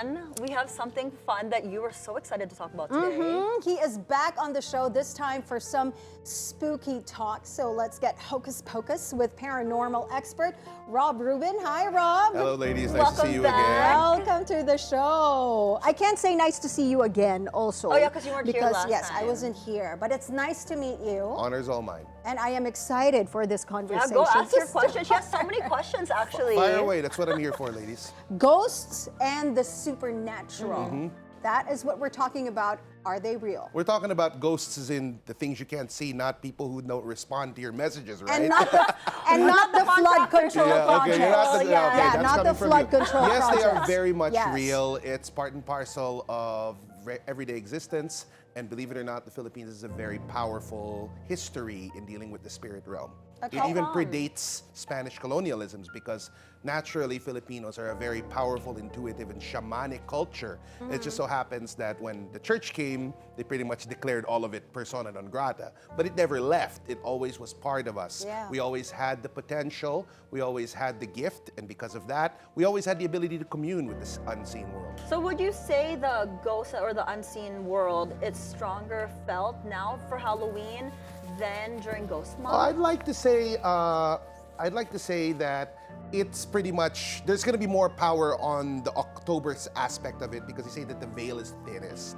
again. We have something fun that you were so excited to talk about today. He is back on the show, this time for some spooky talk. So let's get hocus pocus with paranormal expert Rob Rubin. Hi, Rob. Hello, ladies. Nice Welcome to see you back. again. Welcome to the show. I can't say nice to see you again also. Oh yeah, because you weren't here last yes, time. I wasn't here. But it's nice to meet you. Honor's all mine. And I am excited for this Yeah, conversation. go ask your to question. She has so many questions actually. Fire away. That's what I'm here for, ladies. Ghosts and the supernatural. Mm-hmm. That is what we're talking about. Are they real? We're talking about ghosts as in the things you can't see, not people who don't respond to your messages, right? And not the flood control project. okay, okay, that's not the coming from flood you. control Yes, they are projects. very much Yes. real. It's part and parcel of everyday existence. And believe it or not, the Philippines has a very powerful history in dealing with the spirit realm. Okay. It even How come? predates Spanish colonialisms because naturally Filipinos are a very powerful, intuitive, and shamanic culture. It just so happens that when the church came, they pretty much declared all of it persona non grata. But it never left. It always was part of us. Yeah. We always had the potential. We always had the gift. And because of that, we always had the ability to commune with this unseen world. So would you say the ghost or the unseen world is stronger felt now for Halloween than during Ghost Month? I'd like to say that it's pretty much, there's going to be more power on the October's aspect of it because they say that the veil is thinnest.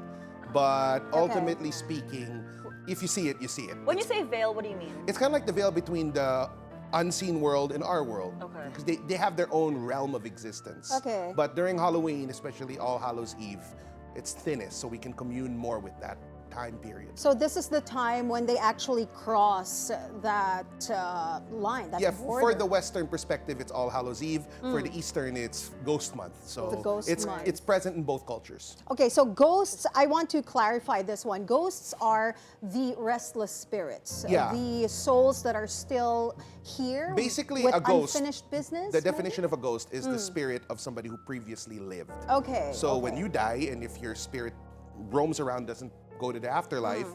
But ultimately speaking, if you see it, you see it. When you say veil, what do you mean? It's kind of like the veil between the unseen world and our world. Okay. Because they have their own realm of existence. Okay. But during Halloween, especially All Hallows Eve, it's thinnest, so we can commune more with that time period. So this is the time when they actually cross that line, that border. For the Western perspective, it's All Hallows Eve. For the Eastern, it's Ghost Month. So The Ghost Month. it's present in both cultures. Okay, so ghosts, I want to clarify this one. Ghosts are the restless spirits, Yeah. the souls that are still here Basically, with a ghost, unfinished business. The definition of a ghost is the spirit of somebody who previously lived. Okay. So okay. when you die, and if your spirit roams around, doesn't go to the afterlife,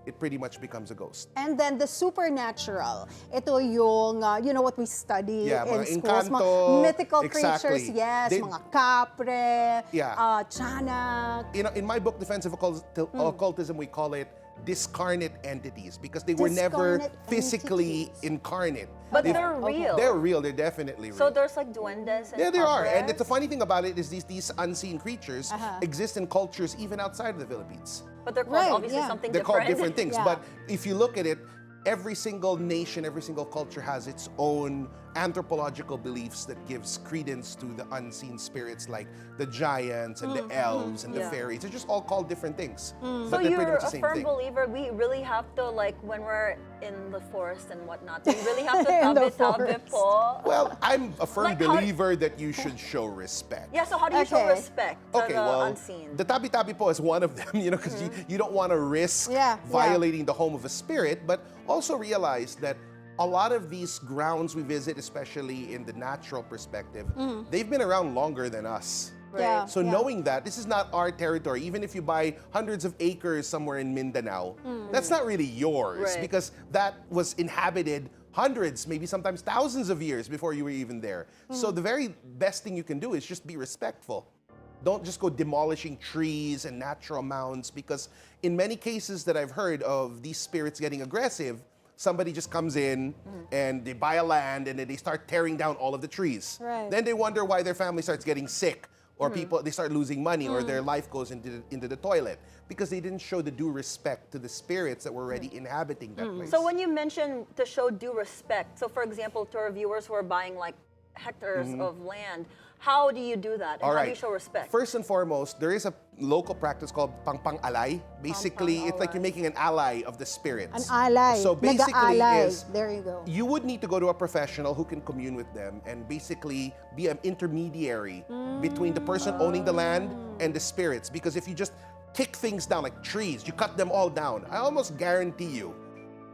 it pretty much becomes a ghost. And then the supernatural. Ito yung, you know what we study Yeah, in mga schools. Encanto, Mga mythical exactly. creatures, yes. They- mga kapre, Yeah. tiyanak. In my book, Defense of Occultism, we call it discarnate entities because they were never Discarnate physically entities. incarnate. But They- they're real. They're real. They're definitely real. So there's like duendes and Yeah, there are. And kapres? the funny thing about it is these unseen creatures exist in cultures even outside of the Philippines. But they're called Right, obviously yeah. something They're different. called different things. Yeah. But if you look at it, every single nation, every single culture has its own anthropological beliefs that gives credence to the unseen spirits like the giants and the elves and the Yeah. fairies. They're just all called different things. So But they're pretty you're much the a same firm thing. believer, we really have to, like, when we're in the forest and whatnot, we really have to In the tabi-tabi forest. po. Well, I'm a firm Like how- believer that you should show respect. Yeah, so how do you show Okay. respect to Okay, the well, unseen? the tabi-tabi po is one of them, because you don't want to risk Yeah, yeah. violating the home of a spirit, but also realize that a lot of these grounds we visit, especially in the natural perspective, they've been around longer than us. Yeah. So knowing that this is not our territory, even if you buy hundreds of acres somewhere in Mindanao, that's not really yours Right. because that was inhabited hundreds, maybe sometimes thousands of years before you were even there. So the very best thing you can do is just be respectful. Don't just go demolishing trees and natural mounds because in many cases that I've heard of these spirits getting aggressive, somebody just comes in and they buy a land and then they start tearing down all of the trees. Right. Then they wonder why their family starts getting sick or they start losing money or their life goes into the toilet because they didn't show the due respect to the spirits that were already inhabiting that place. So when you mention to show due respect, so for example, to our viewers who are buying like hectares of land, how do you do that? And All how do right. you show respect? First and foremost, there is a local practice called pang-pang-alay. Basically, it's like you're making an ally of the spirits. An ally. So basically Nag-aalay. is There you go. you would need to go to a professional who can commune with them and basically be an intermediary between the person owning the land and the spirits. Because if you just kick things down like trees, you cut them all down, I almost guarantee you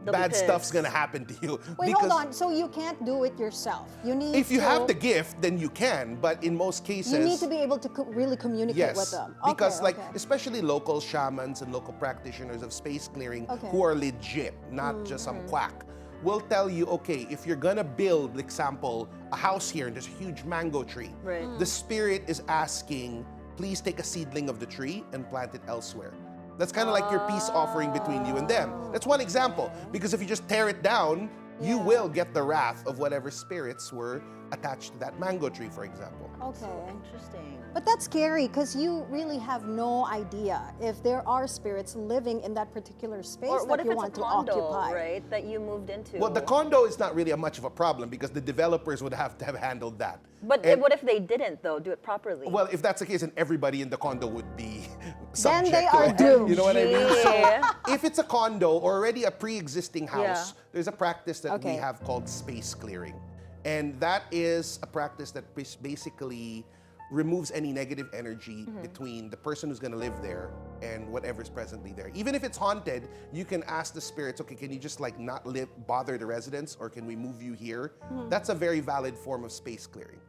They'll be bad stuff's pissed. gonna happen to you. Wait, hold on. So you can't do it yourself. You need If you to, have the gift, then you can. But in most cases, you need to be able to really communicate yes, with them. because Okay, okay. especially local shamans and local practitioners of space clearing Okay. who are legit, not just some quack, will tell you, okay, if you're gonna build, for example, a house here and there's a huge mango tree, Right. the spirit is asking please take a seedling of the tree and plant it elsewhere. That's kind of like your peace offering between you and them. That's one example. Because if you just tear it down, you will get the wrath of whatever spirits were attached to that mango tree, for example. Okay. Interesting. But that's scary because you really have no idea if there are spirits living in that particular space Or what that if you it's want a to condo, occupy. right, that you moved into? Well, the condo is not really much of a problem because the developers would have to have handled that. But And- what if they didn't, though, do it properly? Well, if that's the case, then everybody in the condo would be Then subject they to are it. doomed. You know what I mean? Yeah. So if it's a condo or already a pre-existing house, Yeah. there's a practice that we Okay. have called space clearing. And that is a practice that basically removes any negative energy between the person who's going to live there and whatever's presently there. Even if it's haunted, you can ask the spirits, okay, can you just like not bother the residents, or can we move you here? That's a very valid form of space clearing.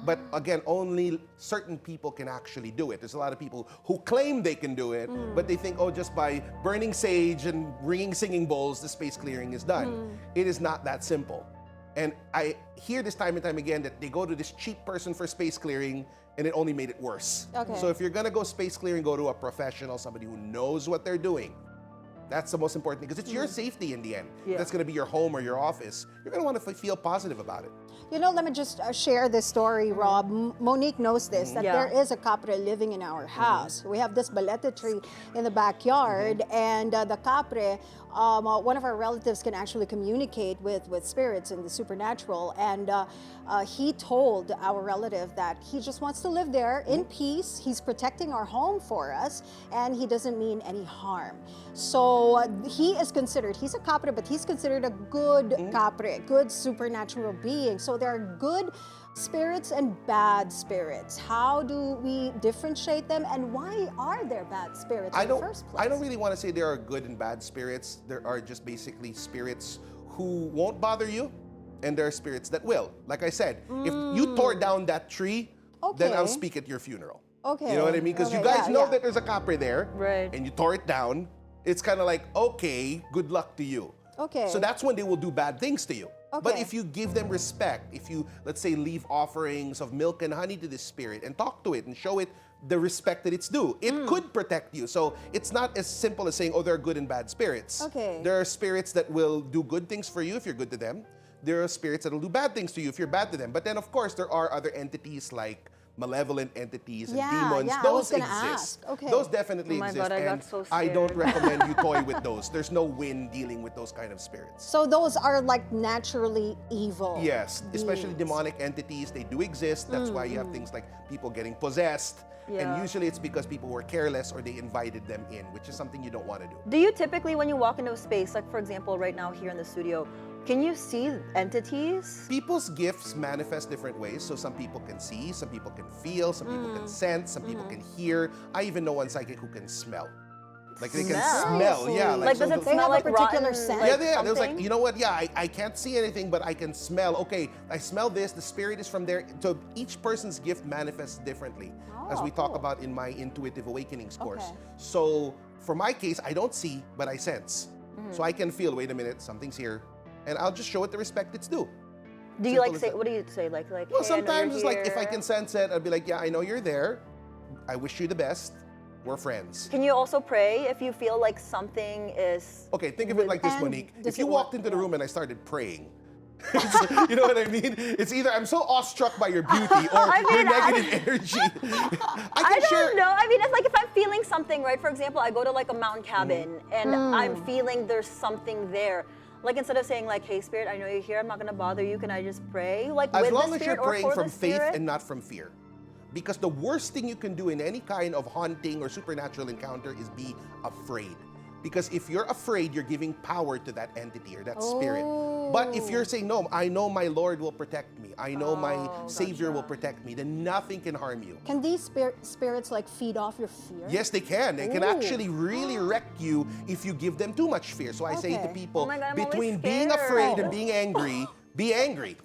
But again, only certain people can actually do it. There's a lot of people who claim they can do it, but they think, oh, just by burning sage and ringing singing bowls, the space clearing is done. It is not that simple. And I hear this time and time again that they go to this cheap person for space clearing and it only made it worse. Okay. So if you're gonna go space clearing, go to a professional, somebody who knows what they're doing. That's the most important thing because it's your safety in the end. Yeah. That's gonna be your home or your office. You're gonna wanna feel positive about it. You know, let me just share this story, Rob. Monique knows this, that Yeah. there is a capre living in our house. We have this balete tree in the backyard, and the capre, one of our relatives can actually communicate with spirits and the supernatural, and he told our relative that he just wants to live there in peace. He's protecting our home for us, and he doesn't mean any harm. So he is considered, he's a capre, but he's considered a good capre, good supernatural being. So there are good spirits and bad spirits. How do we differentiate them, and why are there bad spirits in the first place? I don't really want to say there are good and bad spirits. There are just basically spirits who won't bother you, and there are spirits that will. Like I said, if you tore down that tree, then I'll Okay. speak at your funeral. Okay. You know what I mean? Because you Okay, guys yeah, know yeah. that there's a capre there, Right. and you tore it down. It's kind of like, okay, good luck to you. Okay. So that's when they will do bad things to you. But Okay. if you give them respect, if you, let's say, leave offerings of milk and honey to this spirit and talk to it and show it the respect that it's due, it could protect you. So it's not as simple as saying, oh, there are good and bad spirits. Okay. There are spirits that will do good things for you if you're good to them. There are spirits that will do bad things to you if you're bad to them. But then, of course, there are other entities like malevolent entities and Yeah, demons. yeah, I Those was gonna exist. ask. Okay. Those definitely Oh my exist. God, I got and so I don't scared. recommend you toy with those. There's no win dealing with those kind of spirits. So those are like naturally evil. Yes, especially beings. demonic entities, they do exist. That's why you have things like people getting possessed. Yeah. And usually it's because people were careless or they invited them in, which is something you don't want to do. Do you typically, when you walk into a space, like for example, right now here in the studio, can you see entities? People's gifts manifest different ways. So some people can see, some people can feel, some people can sense, some people can hear. I even know one psychic who can smell. Like they can smell, yeah. Like, so does it the- They have smell a like particular rotten, scent? like yeah. There's like, something? you know what? Yeah, I can't see anything, but I can smell. Okay, I smell this. The spirit is from there. So each person's gift manifests differently, as we talk cool. about in my Intuitive Awakenings course. Okay. So for my case, I don't see, but I sense. So I can feel. Wait a minute, something's here, and I'll just show it the respect it's due. Do you Simple like as say, that. what do you say? Like, Well, hey, I know sometimes you're it's like if I here. can sense it, I'll be like, yeah, I know you're there. I wish you the best. We're friends. Can you also pray if you feel like something is... Okay, think of it like this, And Monique. does If you it walked work? into the room and I started praying, you know what I mean? It's either I'm so awestruck by your beauty or I your mean, negative energy. I don't know. I mean, it's like if I'm feeling something, right? For example, I go to like a mountain cabin and I'm feeling there's something there. Like instead of saying like, hey spirit, I know you're here, I'm not gonna bother you, can I just pray? Like As with long the as spirit you're or praying for from the faith spirit? and not from fear. Because the worst thing you can do in any kind of haunting or supernatural encounter is be afraid. Because if you're afraid, you're giving power to that entity or that spirit. But if you're saying, no, I know my Lord will protect me, I know my Savior will protect me, then nothing can harm you. Can these spirits like feed off your fear? Yes, they can. They can Ooh. actually really wreck you if you give them too much fear. So I say to Okay. people, Oh my God, I'm always between being scared. afraid and being angry, be angry.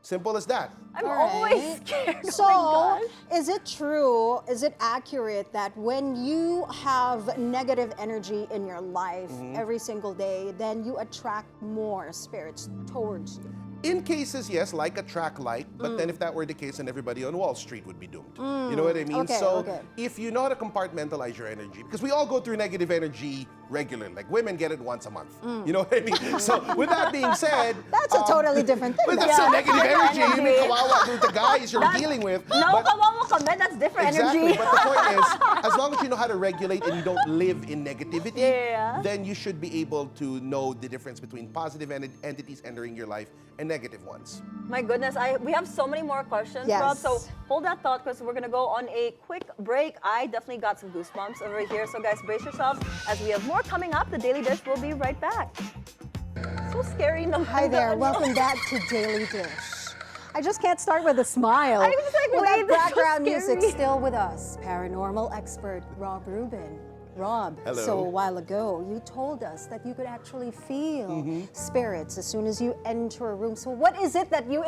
Simple as that. I'm All always right. scared. So, Oh my gosh. is it true, is it accurate that when you have negative energy in your life Mm-hmm. every single day, then you attract more spirits towards you? In cases, yes, like attract like, but then if that were the case, then everybody on Wall Street would be doomed. You know what I mean? Okay, so okay. if you know how to compartmentalize your energy, because we all go through negative energy regularly, like women get it once a month. You know what I mean? So with that being said, That's a totally different thing. but that's still negative energy. You mean kawawa with the guys you're dealing with. No, kawawa kami, that's different Exactly, energy. but the point is, as long as you know how to regulate and you don't live in negativity, Yeah. then you should be able to know the difference between positive entities entering your life and negative ones. My goodness, we have so many more questions, Yes. Rob. So hold that thought because we're gonna go on a quick break. I definitely got some goosebumps over here. So guys, brace yourselves as we have more coming up. The Daily Dish will be right back. So scary. No. Hi there, welcome back to Daily Dish. I just can't start with a smile. I was just like, with wait, that this is background music scary. still with us, paranormal expert Rob Rubin. Rob, Hello. so a while ago, you told us that you could actually feel spirits as soon as you enter a room. So what is it that you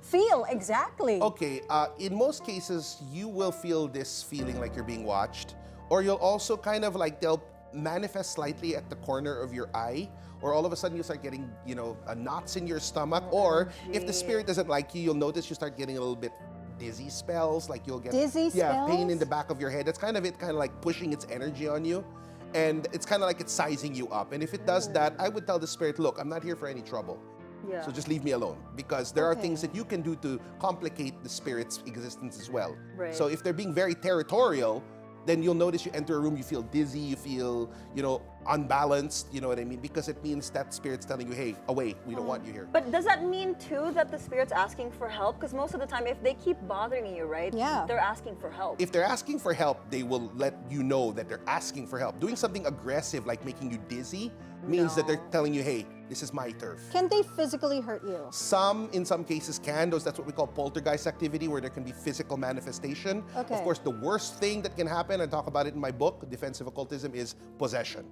feel exactly? Okay, in most cases, you will feel this feeling like you're being watched, or you'll also kind of like, they'll manifest slightly at the corner of your eye, or all of a sudden you start getting, knots in your stomach, or if the spirit doesn't like you, you'll notice you start getting a little bit dizzy spells, like you'll get Dizzy spells? pain in the back of your head. That's kind of it, kind of like pushing its energy on you. And it's kind of like it's sizing you up. And if it does that, I would tell the spirit, look, I'm not here for any trouble. Yeah. So just leave me alone. Because there are Okay. things that you can do to complicate the spirit's existence as well. Right. So if they're being very territorial, then you'll notice you enter a room, you feel dizzy, you feel, unbalanced, you know what I mean? Because it means that spirit's telling you, hey, away, we don't want you here. But does that mean too that the spirit's asking for help? Because most of the time, if they keep bothering you, right? Yeah. They're asking for help. If they're asking for help, they will let you know that they're asking for help. Doing something aggressive like making you dizzy means that they're telling you, hey, this is my turf. Can they physically hurt you? In some cases can. That's what we call poltergeist activity, where there can be physical manifestation. Okay. Of course, the worst thing that can happen, I talk about it in my book, Defensive Occultism, is possession.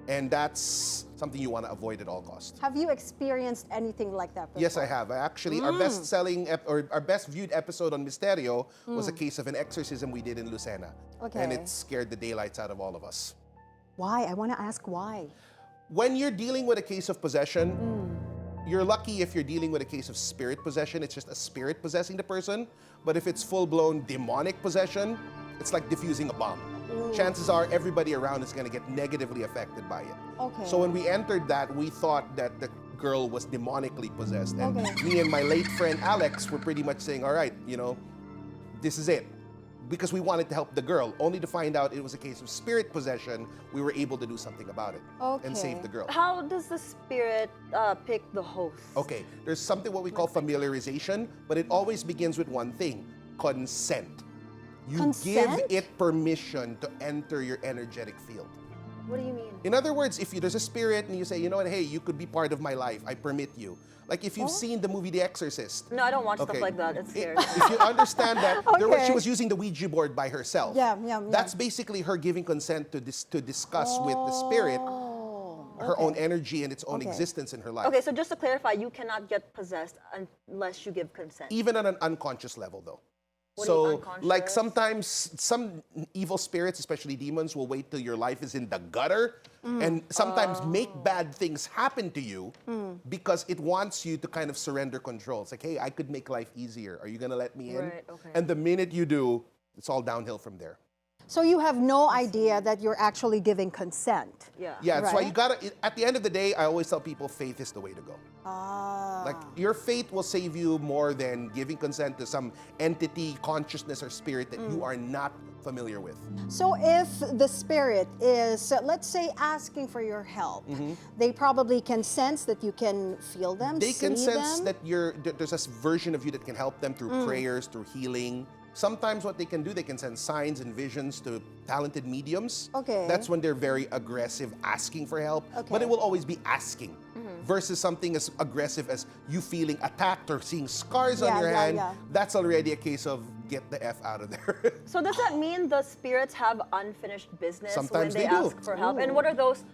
And that's something you want to avoid at all costs. Have you experienced anything like that before? Yes, I have. Actually, our best-selling or our best-viewed episode on Misterio was a case of an exorcism we did in Lucena. Okay. And it scared the daylights out of all of us. Why? I want to ask why. When you're dealing with a case of possession, you're lucky if you're dealing with a case of spirit possession. It's just a spirit possessing the person. But if it's full-blown demonic possession, it's like diffusing a bomb. Chances are everybody around is going to get negatively affected by it. Okay. So when we entered that, we thought that the girl was demonically possessed. And Okay. me and my late friend Alex were pretty much saying, all right, this is it. Because we wanted to help the girl, only to find out it was a case of spirit possession. We were able to do something about it and save the girl. How does the spirit pick the host? Okay, there's something what we call familiarization, but it always begins with one thing: consent. You Consent? give it permission to enter your energetic field. What do you mean? In other words, if there's a spirit and you say, you know what, hey, you could be part of my life, I permit you. Like if you've seen the movie The Exorcist. No, I don't watch Okay. stuff like that. It's scary. If you understand that, Okay. she was using the Ouija board by herself. Yeah. That's basically her giving consent to discuss with the spirit Oh, her own energy and its own Okay. existence in her life. Okay, so just to clarify, you cannot get possessed unless you give consent. Even on an unconscious level, though. What do you mean So, like unconscious? sometimes some evil spirits, especially demons, will wait till your life is in the gutter and sometimes make bad things happen to you because it wants you to kind of surrender control. It's like, hey, I could make life easier. Are you going to let me in? Right, okay. And the minute you do, it's all downhill from there. So you have no idea that you're actually giving consent. Yeah. Yeah, that's why Right. you gotta, at the end of the day, I always tell people faith is the way to go. Like your faith will save you more than giving consent to some entity, consciousness, or spirit that you are not familiar with. So if the spirit is, let's say, asking for your help, they probably can sense that you can feel them, They can see sense them. that there's a version of you that can help them through prayers, through healing. Sometimes what they can do, they can send signs and visions to talented mediums. Okay. That's when they're very aggressive, asking for help. But Okay. it will always be asking versus something as aggressive as you feeling attacked or seeing scars on Yeah, your yeah, hand. yeah. That's already a case of get the F out of there. So does that mean the spirits have unfinished business Sometimes when they, they do. ask for help? And what are those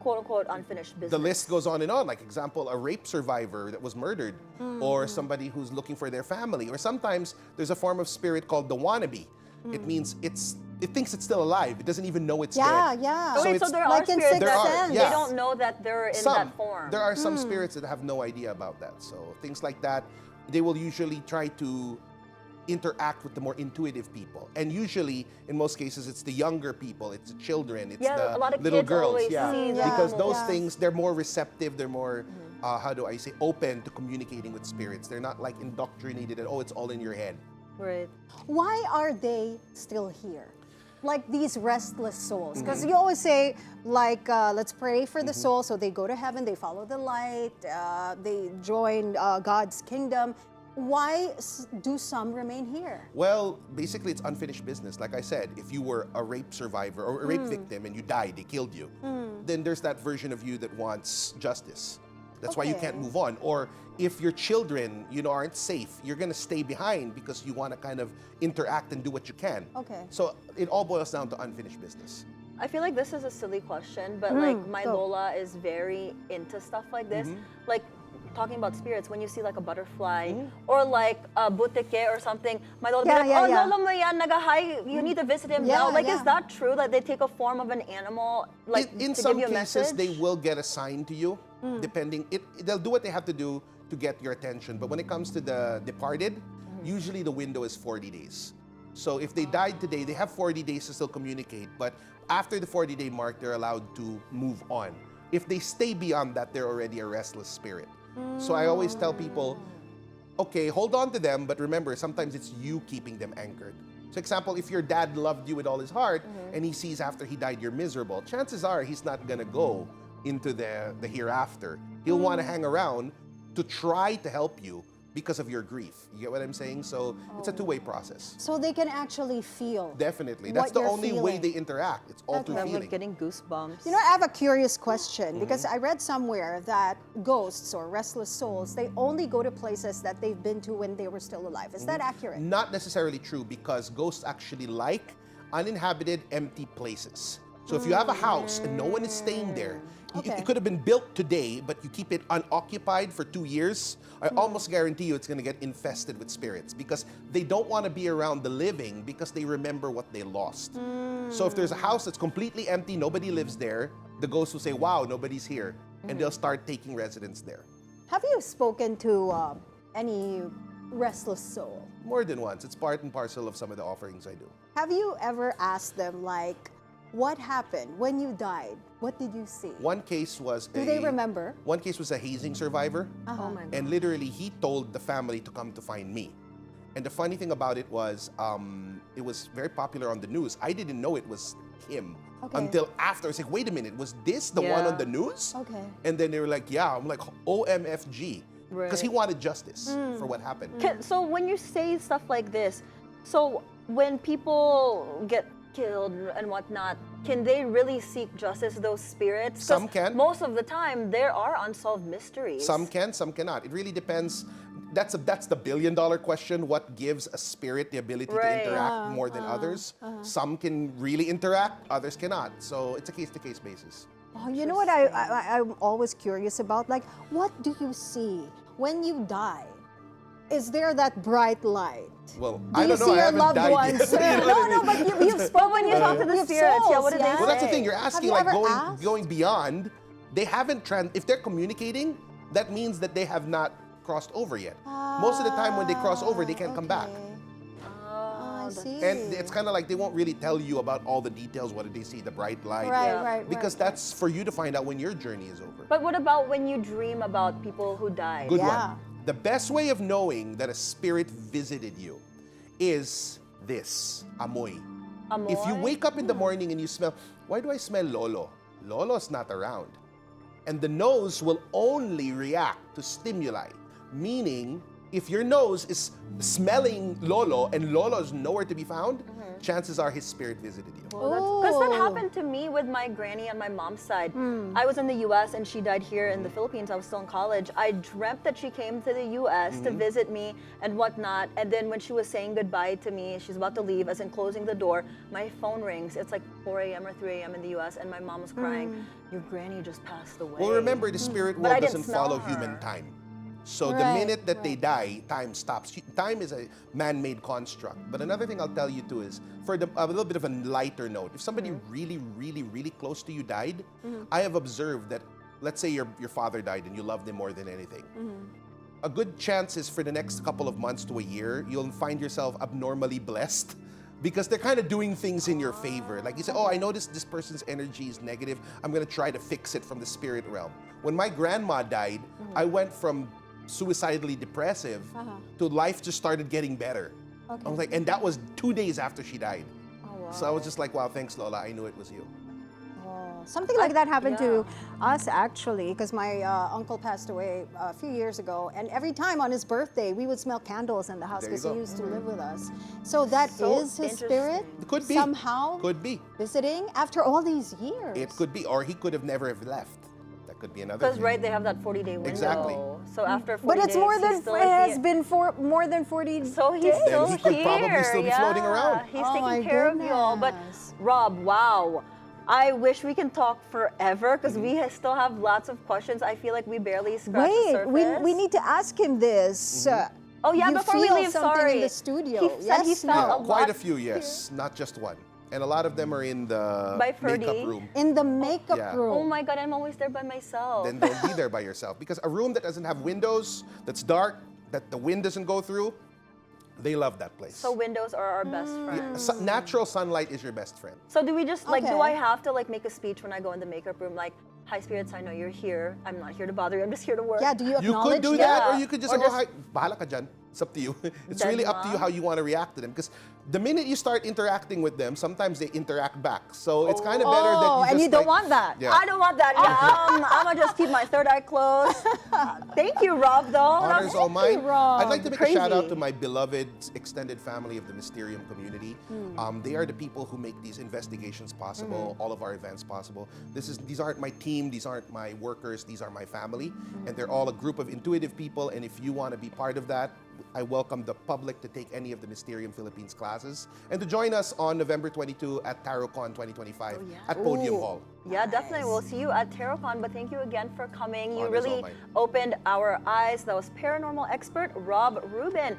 quote-unquote unfinished business? The list goes on and on. Like example, a rape survivor that was murdered, or somebody who's looking for their family, or sometimes there's a form of spirit called the wannabe. It means it thinks it's still alive. It doesn't even know it's Yeah, dead. yeah. Okay, so it's- there like are in spirits Sixth that Sense. they Yeah. don't know that they're in that form. There are some spirits that have no idea about that. So things like that, they will usually try to interact with the more intuitive people. And usually, in most cases, it's the younger people, it's the children, it's Yeah, the a lot of little kids girls. always Yeah, see that. because Yeah, those yeah. things, they're more receptive, they're more, how do I say, open to communicating with spirits. They're not like indoctrinated and, oh, it's all in your head. Right. Why are they still here? Like these restless souls? Mm-hmm. Because you always say, like, let's pray for the soul, so they go to heaven, they follow the light, they join God's kingdom. Why do some remain here? Well, basically, it's unfinished business. Like I said, if you were a rape survivor or a rape victim and you died, they killed you, then there's that version of you that wants justice. That's why you can't Okay. move on. Or if your children, aren't safe, you're gonna stay behind because you want to kind of interact and do what you can. Okay. So it all boils down to unfinished business. I feel like this is a silly question, but like my go. Lola is very into stuff like this. Like talking about spirits, when you see like a butterfly or like a butike or something, my Lola Yeah, be like, yeah, oh, yeah. Lola mo yan, nagahay, you need to visit him Yeah, now. Like, yeah. is that true? Like, they take a form of an animal, like, in to some give you a cases, message? they will get assigned to you, depending. They'll do what they have to do to get your attention. But when it comes to the departed, usually the window is 40 days. So if they died today, they have 40 days to still communicate. But after the 40-day mark, they're allowed to move on. If they stay beyond that, they're already a restless spirit. So I always tell people, okay, hold on to them, but remember, sometimes it's you keeping them anchored. So example, if your dad loved you with all his heart and he sees after he died you're miserable, chances are he's not gonna go into the hereafter. He'll want to hang around to try to help you because of your grief. You get what I'm saying? So it's a two-way process. So they can actually feel. Definitely. what That's the you're only way feeling. they interact. It's all through I'm feeling. like getting goosebumps. You know, I have a curious question because I read somewhere that ghosts or restless souls, they only go to places that they've been to when they were still alive. Is that accurate? Not necessarily true because ghosts actually like uninhabited, empty places. So if you have a house and no one is staying there, Okay. it could have been built today, but you keep it unoccupied for 2 years, I almost guarantee you it's going to get infested with spirits because they don't want to be around the living because they remember what they lost. So if there's a house that's completely empty, nobody lives there, the ghost will say, wow, nobody's here. And they'll start taking residence there. Have you spoken to any restless soul? More than once. It's part and parcel of some of the offerings I do. Have you ever asked them, like, what happened when you died? What did you see? One case was Do they remember? One case was a hazing survivor. Oh my God. And literally, he told the family to come to find me. And the funny thing about it was very popular on the news. I didn't know it was him Okay. until after. I was like, wait a minute, was this the one Yeah. on the news? Okay. And then they were like, yeah. I'm like, OMFG. Because he Right. wanted justice for what happened. So when you say stuff like this, so when people get killed and whatnot, can they really seek justice, those spirits? 'Cause Some can. Most of the time, there are unsolved mysteries. Some can, some cannot. It really depends. That's the billion-dollar question. What gives a spirit the ability to Right. interact more than others? Some can really interact, others cannot. So it's a case-to-case basis. Oh, you know what I'm always curious about? Like, what do you see when you die? Is there that bright light? Well, Do I you don't know. see I your haven't loved died ones? yet. You know no, what I no, mean? but you've spoken when you talk to the with spirits, yeah, souls, what do they Well, that's the say? thing. You're Have asking you like ever asked? going beyond. They haven't if they're communicating, that means that they have not crossed over yet. Most of the time when they cross over, they can't come back. I see. And it's kind of like they won't really tell you about all the details. What did they see? The bright light. right, Yeah. right, Because right. that's for you to find out when your journey is over. But what about when you dream about people who died? Good Yeah. one. The best way of knowing that a spirit visited you is this, amoy. If you Amoy? wake up in the morning and you smell, why do I smell Lolo? Lolo's not around. And the nose will only react to stimuli, meaning if your nose is smelling Lolo and Lolo is nowhere to be found, chances are his spirit visited you. Because that Oh. happened to me with my granny on my mom's side. I was in the U.S. and she died here in the Philippines. I was still in college. I dreamt that she came to the U.S. to visit me and whatnot. And then when she was saying goodbye to me, she's about to leave, as in closing the door, my phone rings. It's like 4 a.m. or 3 a.m. in the U.S. and my mom was crying, your granny just passed away. Well, remember, the spirit But I world didn't doesn't smell follow her. human time. So the Right, minute that they right. die, time stops. Time is a man-made construct. But another thing I'll tell you too is, for a little bit of a lighter note, if somebody really, really, really close to you died, I have observed that, let's say your father died and you loved him more than anything. A good chance is for the next couple of months to a year, you'll find yourself abnormally blessed because they're kind of doing things in your favor. Like you say, oh, I noticed this person's energy is negative. I'm going to try to fix it from the spirit realm. When my grandma died, I went from suicidally depressive to life just started getting better. Okay. I was like, and that was 2 days after she died. Oh, wow. So I was just like, wow, thanks, Lola. I knew it was you. Something like that happened to yeah. us actually, because my uncle passed away a few years ago, and every time on his birthday, we would smell candles in the house There you because he go. used to live with us. So that is So his interesting. spirit It could be. somehow Could be. visiting after all these years. It could be. Or he could have never have left. That could be another Because thing. right, they have that 40-day window. Exactly. So after 40 But it's days, more he's than still it at has the- been for more than 40 So he's days. still Then he could here. probably still be floating around. He's Oh my taking care of you all. But goodness. Rob, wow. I wish we can talk forever because we still have lots of questions. I feel like we barely scratched the Wait, surface. we need to ask him this. Oh yeah, you before we feel leave, something sorry. in the studio. He said he Yes, felt no. a Quite lot a few, yes. Not just one. And a lot of them are in the By Ferdy. makeup room. In the makeup Yeah. room. Oh my God, I'm always there by myself. Then don't be there by yourself. Because a room that doesn't have windows, that's dark, that the wind doesn't go through, they love that place. So windows are our best friends. Natural sunlight is your best friend. So do we just like, do Okay. I have to like make a speech when I go in the makeup room? Like, hi spirits, I know you're here. I'm not here to bother you. I'm just here to work. Yeah, do you You acknowledge could do that? that, or Yeah. you could just Or go, just- hi, bahala ka dyan. It's up to you. It's Dead really up to you mom. how you want to react to them. Because the minute you start interacting with them, sometimes they interact back. So it's kind of better that you Oh, just and you don't like- want that. Yeah. I don't want that. Yeah, I'm gonna just keep my third eye closed. Thank you, Rob, though. Honors all Thank you, mine. Rob. I'd like to make a shout out Crazy. to my beloved extended family of the Mysterium community. They are the people who make these investigations possible, all of our events possible. These aren't my team, these aren't my workers, these are my family. And they're all a group of intuitive people. And if you want to be part of that, I welcome the public to take any of the Mysterium Philippines classes and to join us on November 22 at TarotCon 2025 at Podium Ooh. Hall. Yeah, definitely. We'll see you at TarotCon, but thank you again for coming. You Honors all really mine. opened our eyes. That was paranormal expert Rob Rubin.